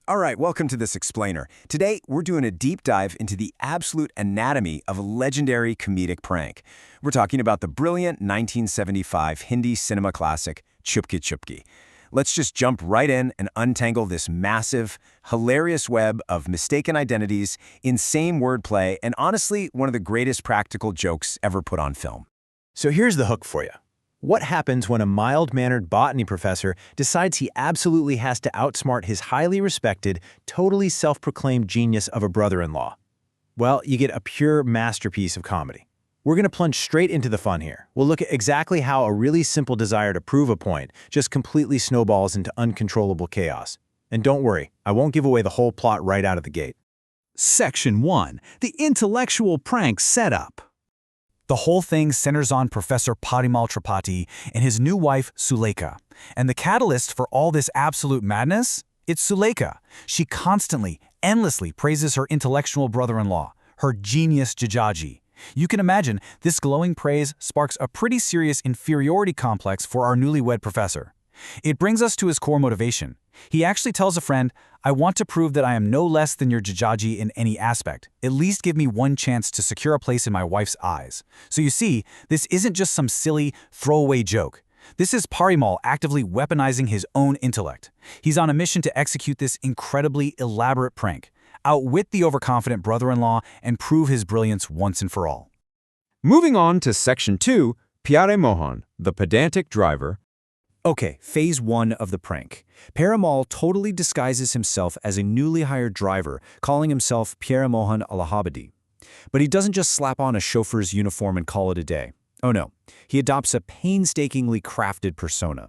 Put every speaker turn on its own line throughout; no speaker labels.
All right, welcome to this explainer. Today, we're doing a deep dive into the absolute anatomy of a legendary comedic prank. We're talking about the brilliant 1975 Hindi cinema classic, Chupke Chupke. Let's just jump right in and untangle this massive, hilarious web of mistaken identities, insane wordplay, and honestly, one of the greatest practical jokes ever put on film.
So here's the hook for you. What happens when a mild-mannered botany professor decides he absolutely has to outsmart his highly respected, totally self-proclaimed genius of a brother-in-law? Well, you get a pure masterpiece of comedy. We're going to plunge straight into the fun here. We'll look at exactly how a really simple desire to prove a point just completely snowballs into uncontrollable chaos. And don't worry, I won't give away the whole plot right out of the gate.
Section 1. The intellectual prank setup. The whole thing centers on Professor Parimal Tripathi and his new wife, Sulekha. And the catalyst for all this absolute madness? It's Sulekha. She constantly, endlessly praises her intellectual brother-in-law, her genius Jijaji. You can imagine this glowing praise sparks a pretty serious inferiority complex for our newlywed professor. It brings us to his core motivation. He actually tells a friend, "I want to prove that I am no less than your Jijaji in any aspect. At least give me one chance to secure a place in my wife's eyes." So you see, this isn't just some silly, throwaway joke. This is Parimal actively weaponizing his own intellect. He's on a mission to execute this incredibly elaborate prank, outwit the overconfident brother-in-law, and prove his brilliance once and for all.
Moving on to Section 2, Pyaremohan, the pedantic driver.
Okay, phase 1 of the prank. Parimal totally disguises himself as a newly hired driver, calling himself Pyaremohan Allahabadi. But he doesn't just slap on a chauffeur's uniform and call it a day. Oh no, he adopts a painstakingly crafted persona.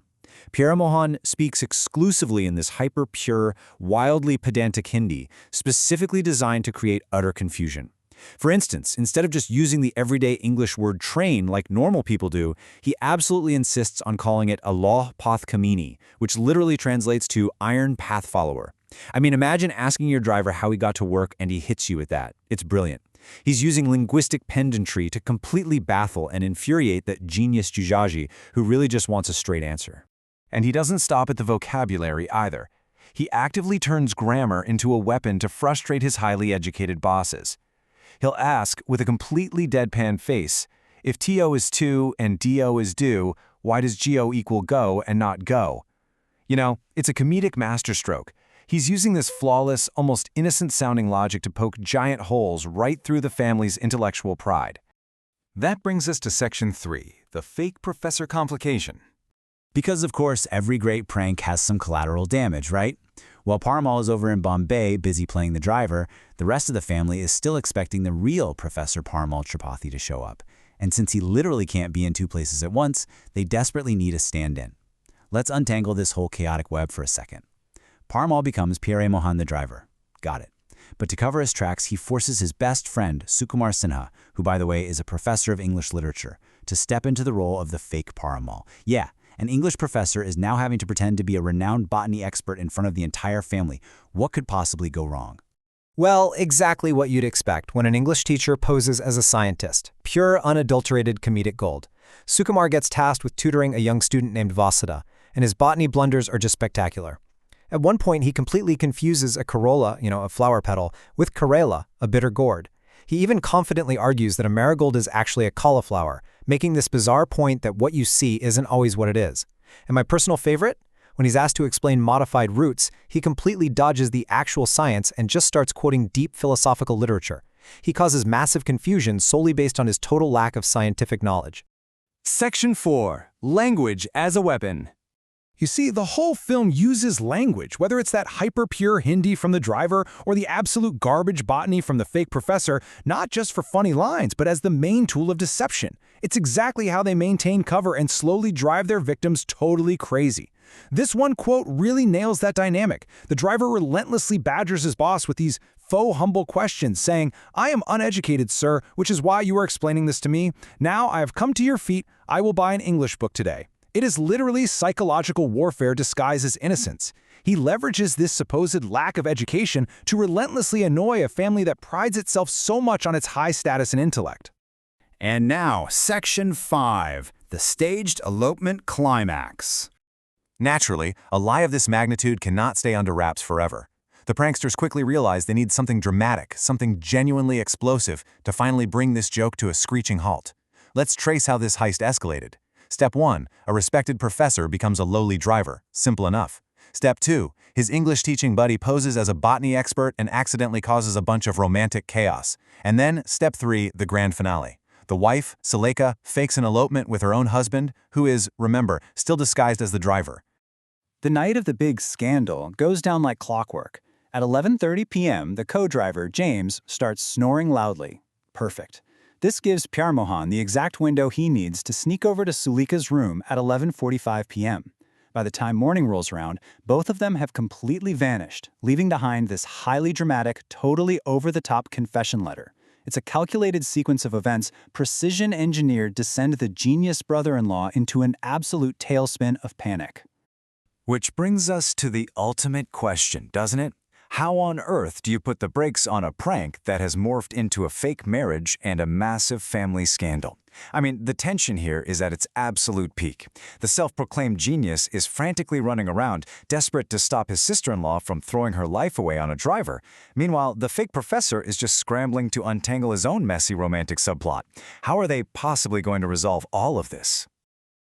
Pyaremohan speaks exclusively in this hyper-pure, wildly pedantic Hindi, specifically designed to create utter confusion. For instance, instead of just using the everyday English word train like normal people do, he absolutely insists on calling it a law path kamini, which literally translates to iron path follower. I mean, imagine asking your driver how he got to work and he hits you with that. It's brilliant. He's using linguistic pedantry to completely baffle and infuriate that genius Jijaji who really just wants a straight answer.
And he doesn't stop at the vocabulary either. He actively turns grammar into a weapon to frustrate his highly educated bosses. He'll ask, with a completely deadpan face, if TO is to and DO is do, why does GO equal go and not go? You know, it's a comedic masterstroke. He's using this flawless, almost innocent-sounding logic to poke giant holes right through the family's intellectual pride.
That brings us to Section 3, the fake professor complication.
Because, of course, every great prank has some collateral damage, right? While Parimal is over in Bombay busy playing the driver, the rest of the family is still expecting the real Professor Parimal Tripathi to show up. And since he literally can't be in two places at once, they desperately need a stand-in. Let's untangle this whole chaotic web for a second. Parimal becomes Pyaremohan the driver. Got it. But to cover his tracks, he forces his best friend, Sukumar Sinha, who by the way is a professor of English literature, to step into the role of the fake Parimal. Yeah. An English professor is now having to pretend to be a renowned botany expert in front of the entire family. What could possibly go wrong?
Well, exactly what you'd expect when an English teacher poses as a scientist. Pure, unadulterated comedic gold. Sukumar gets tasked with tutoring a young student named Vasudha, and his botany blunders are just spectacular. At one point, he completely confuses a corolla, a flower petal, with Karela, a bitter gourd. He even confidently argues that a marigold is actually a cauliflower, making this bizarre point that what you see isn't always what it is. And my personal favorite? When he's asked to explain modified roots, he completely dodges the actual science and just starts quoting deep philosophical literature. He causes massive confusion solely based on his total lack of scientific knowledge.
Section 4. Language as a weapon.
You see, the whole film uses language, whether it's that hyper-pure Hindi from the driver or the absolute garbage botany from the fake professor, not just for funny lines, but as the main tool of deception. It's exactly how they maintain cover and slowly drive their victims totally crazy. This one quote really nails that dynamic. The driver relentlessly badgers his boss with these faux humble questions, saying, "I am uneducated, sir, which is why you are explaining this to me. Now I have come to your feet. I will buy an English book today." It is literally psychological warfare disguised as innocence. He leverages this supposed lack of education to relentlessly annoy a family that prides itself so much on its high status and intellect.
And now, Section 5, the staged elopement climax.
Naturally, a lie of this magnitude cannot stay under wraps forever.
The pranksters quickly realize they need something dramatic, something genuinely explosive, to finally bring this joke to a screeching halt. Let's trace how this heist escalated. Step 1. A respected professor becomes a lowly driver. Simple enough. Step 2. His English teaching buddy poses as a botany expert and accidentally causes a bunch of romantic chaos. And then, Step 3, the grand finale. The wife, Suleika, fakes an elopement with her own husband, who is, remember, still disguised as the driver.
The night of the big scandal goes down like clockwork. At 11:30 p.m., the co-driver, James, starts snoring loudly. Perfect. This gives Pyaremohan the exact window he needs to sneak over to Suleika's room at 11:45 p.m. By the time morning rolls around, both of them have completely vanished, leaving behind this highly dramatic, totally over-the-top confession letter. It's a calculated sequence of events, precision-engineered to send the genius brother-in-law into an absolute tailspin of panic.
Which brings us to the ultimate question, doesn't it? How on earth do you put the brakes on a prank that has morphed into a fake marriage and a massive family scandal? I mean, the tension here is at its absolute peak. The self-proclaimed genius is frantically running around, desperate to stop his sister-in-law from throwing her life away on a driver. Meanwhile, the fake professor is just scrambling to untangle his own messy romantic subplot. How are they possibly going to resolve all of this?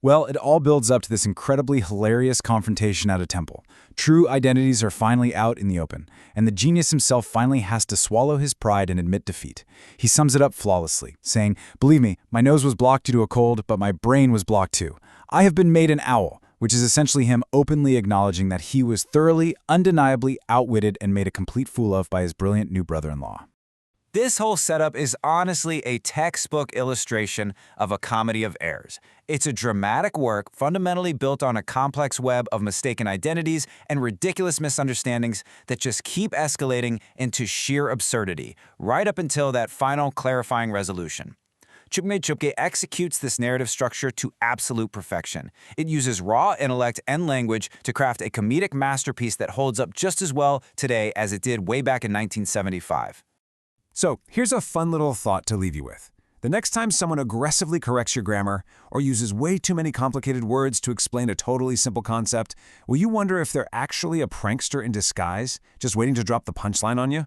Well, it all builds up to this incredibly hilarious confrontation at a temple. True identities are finally out in the open, and the genius himself finally has to swallow his pride and admit defeat. He sums it up flawlessly, saying, "Believe me, my nose was blocked due to a cold, but my brain was blocked too. I have been made an owl," which is essentially him openly acknowledging that he was thoroughly, undeniably outwitted and made a complete fool of by his brilliant new brother-in-law.
This whole setup is honestly a textbook illustration of a comedy of errors. It's a dramatic work fundamentally built on a complex web of mistaken identities and ridiculous misunderstandings that just keep escalating into sheer absurdity, right up until that final clarifying resolution. Chupke Chupke executes this narrative structure to absolute perfection. It uses raw intellect and language to craft a comedic masterpiece that holds up just as well today as it did way back in 1975.
So, here's a fun little thought to leave you with. The next time someone aggressively corrects your grammar or uses way too many complicated words to explain a totally simple concept, will you wonder if they're actually a prankster in disguise, just waiting to drop the punchline on you?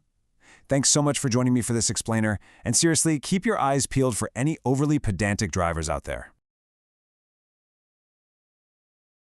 Thanks so much for joining me for this explainer, and seriously, keep your eyes peeled for any overly pedantic drivers out there.